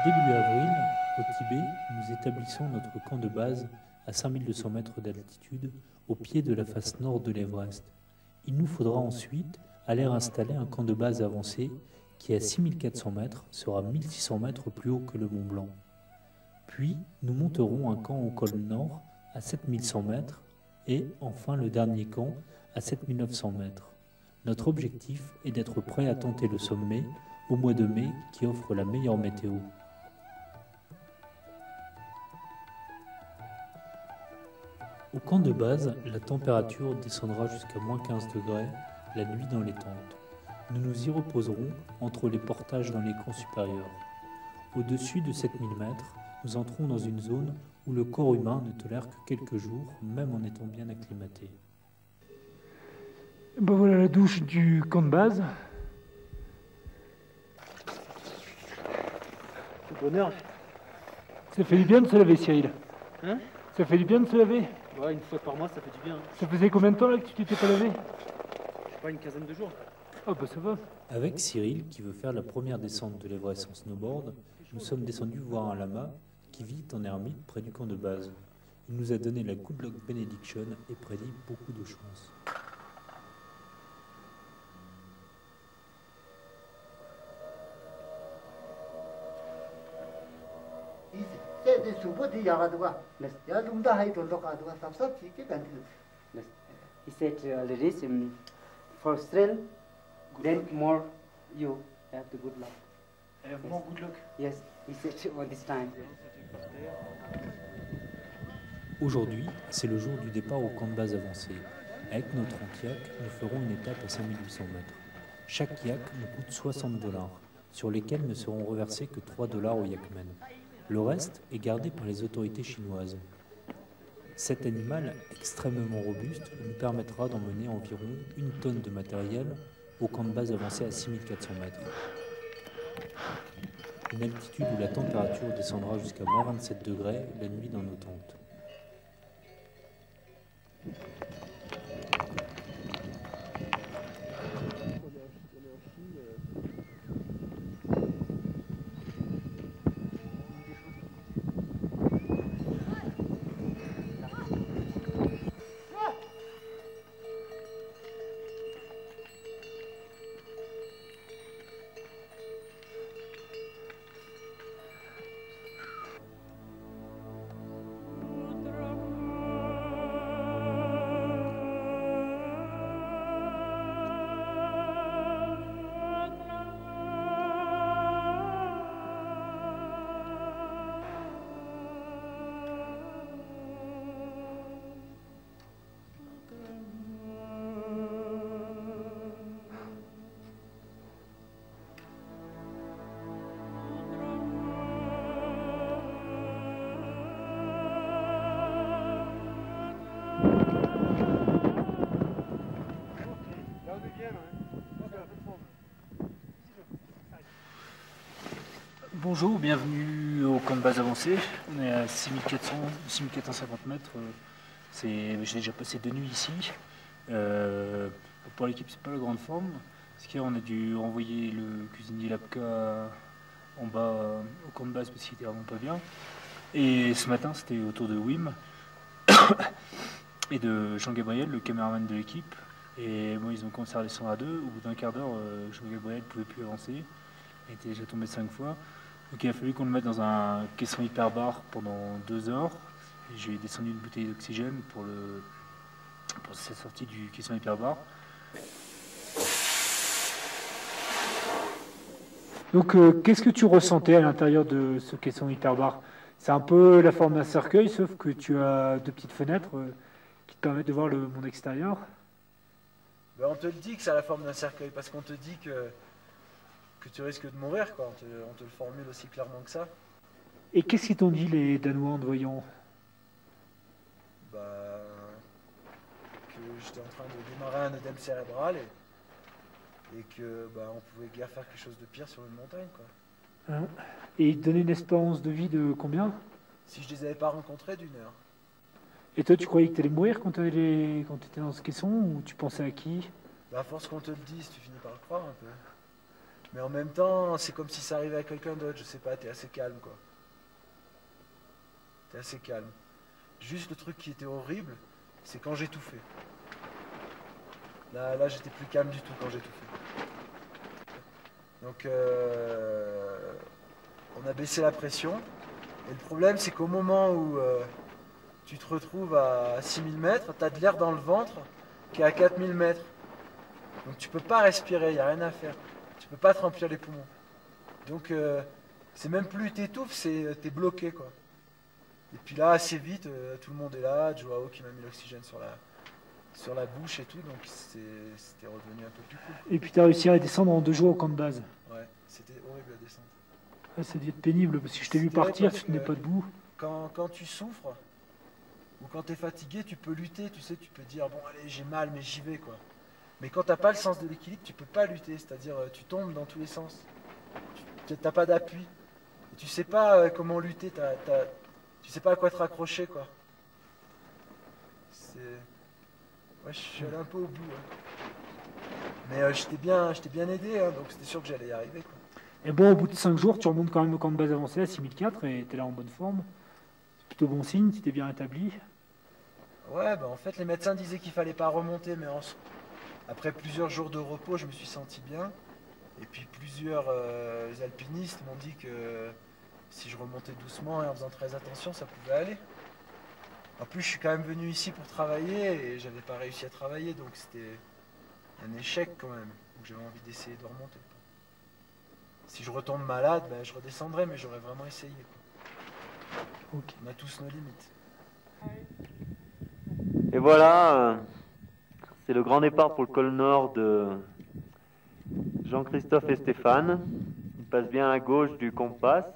Début avril, au Tibet, nous établissons notre camp de base à 5200 mètres d'altitude, au pied de la face nord de l'Everest. Il nous faudra ensuite aller installer un camp de base avancé qui, à 6400 mètres, sera 1600 mètres plus haut que le Mont Blanc. Puis, nous monterons un camp au col nord à 7100 mètres et, enfin, le dernier camp à 7900 mètres. Notre objectif est d'être prêt à tenter le sommet au mois de mai qui offre la meilleure météo. Au camp de base, la température descendra jusqu'à moins 15 degrés la nuit dans les tentes. Nous nous y reposerons entre les portages dans les camps supérieurs. Au-dessus de 7000 mètres, nous entrons dans une zone où le corps humain ne tolère que quelques jours, même en étant bien acclimaté. Ben voilà la douche du camp de base. C'est bonheur. Ça fait du bien de se laver, Cyril. Hein? Ça fait du bien de se laver. Ouais, une fois par mois, ça fait du bien. Ça faisait combien de temps là que tu t'étais pas lavé? Je sais pas, une quinzaine de jours. Ah bah ça va. Avec Cyril, qui veut faire la première descente de l'Everest en snowboard, nous sommes descendus voir un lama qui vit en ermite près du camp de base. Il nous a donné la Good Luck Benediction et prédit beaucoup de chance. He said, ladies, for thrill, then more you have the good luck. I have more good luck. Yes, he said all this time. Aujourd'hui, c'est le jour du départ au camp de base avancé. Avec notre anti-yak, nous ferons une étape à 5800 mètres. Chaque yak nous coûte 60 $, sur lesquels ne seront reversés que 3 $ au yakmen. Le reste est gardé par les autorités chinoises. Cet animal extrêmement robuste nous permettra d'emmener environ 1 tonne de matériel au camp de base avancé à 6400 mètres. Une altitude où la température descendra jusqu'à moins 27 degrés la nuit dans nos tentes. Bonjour, bienvenue au camp de base avancé. On est à 6450 mètres. J'ai déjà passé 2 nuits ici. Pour l'équipe, c'est pas la grande forme. Parce qu'hier, on a dû renvoyer le cuisinier Lapka en bas au camp de base parce qu'il était vraiment pas bien. Et ce matin, c'était au tour de Wim et de Jean-Gabriel, le caméraman de l'équipe. Et moi, ils ont commencé à descendre à 2. Au bout d'un quart d'heure, Jean-Gabriel ne pouvait plus avancer. Il était déjà tombé 5 fois. Donc il a fallu qu'on le mette dans un caisson hyperbar pendant 2 heures. J'ai descendu une bouteille d'oxygène pour sa sortie du caisson hyperbar. Donc qu'est-ce que tu ressentais à l'intérieur de ce caisson hyperbar? C'est un peu la forme d'un cercueil, sauf que tu as 2 petites fenêtres qui te permettent de voir le monde extérieur. Ben, on te le dit que c'est la forme d'un cercueil, parce qu'on te dit que tu risques de mourir, quoi. On te le formule aussi clairement que ça. Et qu'est-ce qu'ils t'ont dit les Danois en te voyant? Bah, que j'étais en train de démarrer un œdème cérébral et que bah, on pouvait guère faire quelque chose de pire sur une montagne, quoi. Hein? Et ils te donnaient une espérance de vie de combien? Si je les avais pas rencontrés, d'1 heure. Et toi, tu croyais que tu allais mourir quand tu étais dans ce caisson, ou tu pensais à qui? Bah, à force qu'on te le dise, tu finis par le croire un peu. Mais en même temps, c'est comme si ça arrivait à quelqu'un d'autre, je sais pas, t'es assez calme quoi. T'es assez calme. Juste le truc qui était horrible, c'est quand j'étouffais. Là j'étais plus calme du tout quand j'étouffais. Donc on a baissé la pression. Et le problème c'est qu'au moment où tu te retrouves à 6000 mètres, tu as de l'air dans le ventre qui est à 4000 mètres. Donc tu peux pas respirer, il n'y a rien à faire. Tu peux pas te remplir les poumons. Donc c'est même plus t'étouffes, c'est t'es bloqué quoi. Et puis là assez vite, tout le monde est là, Joao qui m'a mis l'oxygène sur la bouche et tout, donc c'était redevenu un peu plus cool. Et puis tu as réussi à descendre en 2 jours au camp de base. Ouais, c'était horrible à descendre. Ah, ça devait être pénible parce que je t'ai vu partir, tu tenais pas debout. Quand tu souffres ou quand tu es fatigué, tu peux lutter, tu sais, tu peux dire bon allez j'ai mal mais j'y vais quoi. Mais quand t'as pas le sens de l'équilibre, tu peux pas lutter, c'est-à-dire tu tombes dans tous les sens. Tu n'as pas d'appui. Et tu sais pas comment lutter, tu sais pas à quoi te raccrocher quoi. Ouais, je suis allé un peu au bout. Hein. Mais j'étais bien aidé, hein, donc c'était sûr que j'allais y arriver quoi. Et bon, au bout de 5 jours, tu remontes quand même au camp de base avancé à 6004 et tu es là en bonne forme. C'est plutôt bon signe, tu t'es bien rétabli. Ouais, bah en fait, les médecins disaient qu'il fallait pas remonter, mais après plusieurs jours de repos, je me suis senti bien. Et puis plusieurs alpinistes m'ont dit que si je remontais doucement et en faisant très attention, ça pouvait aller. En plus, je suis quand même venu ici pour travailler et j'avais pas réussi à travailler, donc c'était un échec quand même. Donc j'avais envie d'essayer de remonter. Si je retombe malade, ben, je redescendrai, mais j'aurais vraiment essayé. Quoi. Okay. On a tous nos limites. Et voilà, c'est le grand départ pour le col nord de Jean-Christophe et Stéphane. Ils passent bien à gauche du compas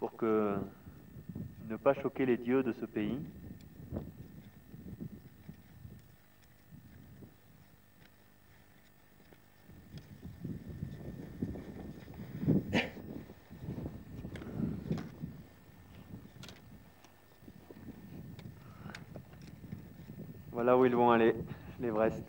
pour ne pas choquer les dieux de ce pays. Voilà où ils vont aller, l'Everest.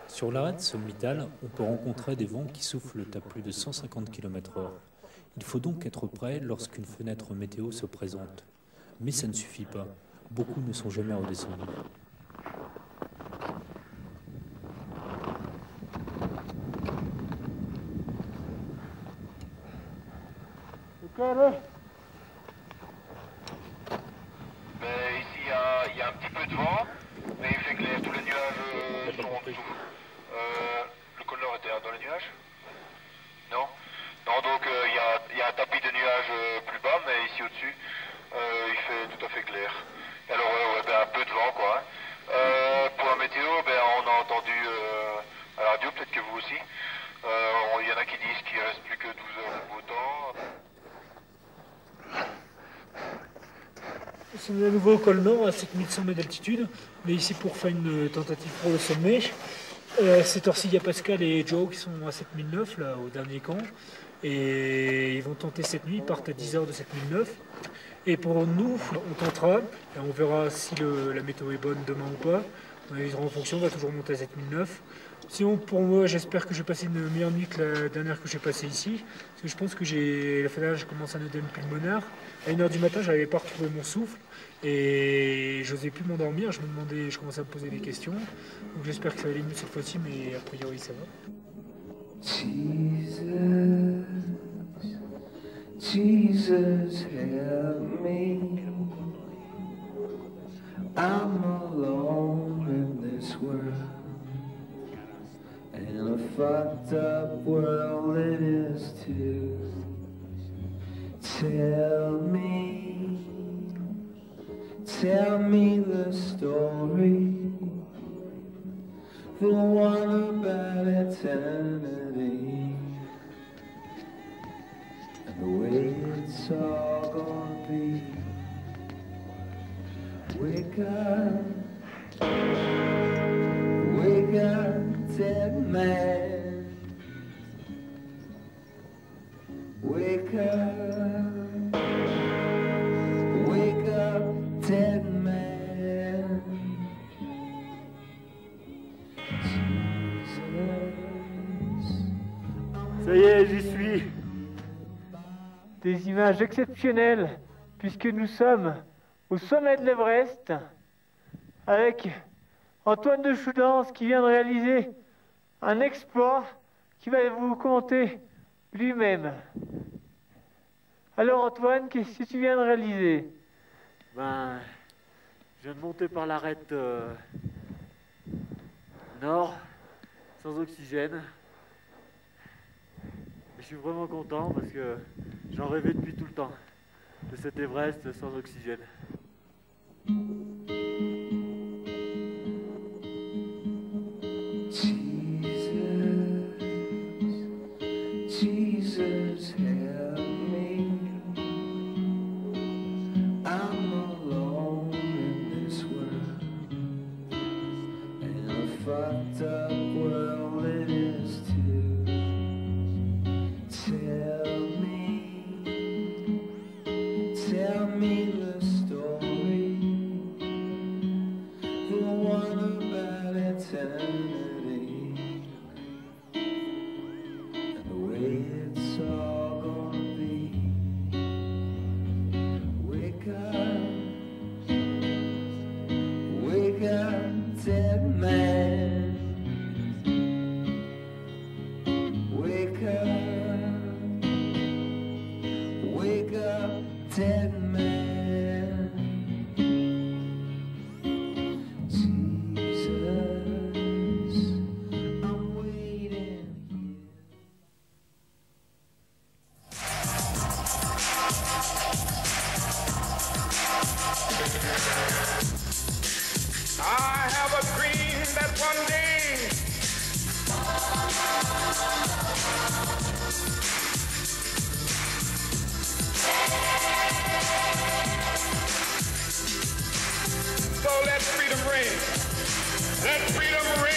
Sur l'arête sommitale, on peut rencontrer des vents qui soufflent à plus de 150 km/h. Il faut donc être prêt lorsqu'une fenêtre météo se présente. Mais ça ne suffit pas. Beaucoup ne sont jamais redescendus. Ici, il y a un petit peu de vent, mais il fait clair, tous les nuages sont en dessous. Le col nord était dans les nuages? Non? Non, donc il y a un tapis de nuages plus bas, mais ici au-dessus, il fait tout à fait clair. Alors un peu de vent quoi. Pour la météo, on a entendu à la radio, peut-être que vous aussi, il y en a qui disent qu'il reste plus que 12 heures de beau temps. On est à nouveau au col nord à 7100 mètres d'altitude. On est ici pour faire une tentative pour le sommet. C'est Orsilia Pascal et Joe qui sont à 7009 là au dernier camp. Et ils vont tenter cette nuit, ils partent à 10h de 7009. Et pour nous, on tentera, et on verra si la météo est bonne demain ou pas. On analysera en fonction, on va toujours monter à 7009. Sinon, pour moi, j'espère que je vais passer une meilleure nuit que la dernière que j'ai passée ici. Parce que je pense que la je commence à un œdème pulmonaire. À 1h du matin, je n'arrivais pas à retrouver mon souffle. Et je n'osais plus m'endormir. Je me demandais, je commençais à me poser des questions. Donc j'espère que ça va aller mieux cette fois-ci, mais a priori, ça va. Jesus, help me. I'm alone in this world, and a fucked up world it is too. Tell me the story, the one about eternity, and the way it's all gonna be. Wake up, dead man. Wake up, dead man. Ça y est, j'y suis. Des images exceptionnelles, puisque nous sommes au sommet de l'Everest, avec Antoine de Choudance qui vient de réaliser un exploit qui va vous commenter lui-même. Alors Antoine, qu'est-ce que tu viens de réaliser? Ben, je viens de monter par l'arête nord, sans oxygène. Je suis vraiment content parce que j'en rêvais depuis tout le temps, de cet Everest sans oxygène. Jesus, help me. I'm alone in this world, and a fucked up world it is too. Tell me the story, the one about eternity, and the way it's all gonna be. Wake up, dead man. Wake up, dead man. Jesus, I'm waiting here. I have a dream that one day so let freedom ring. Let freedom ring.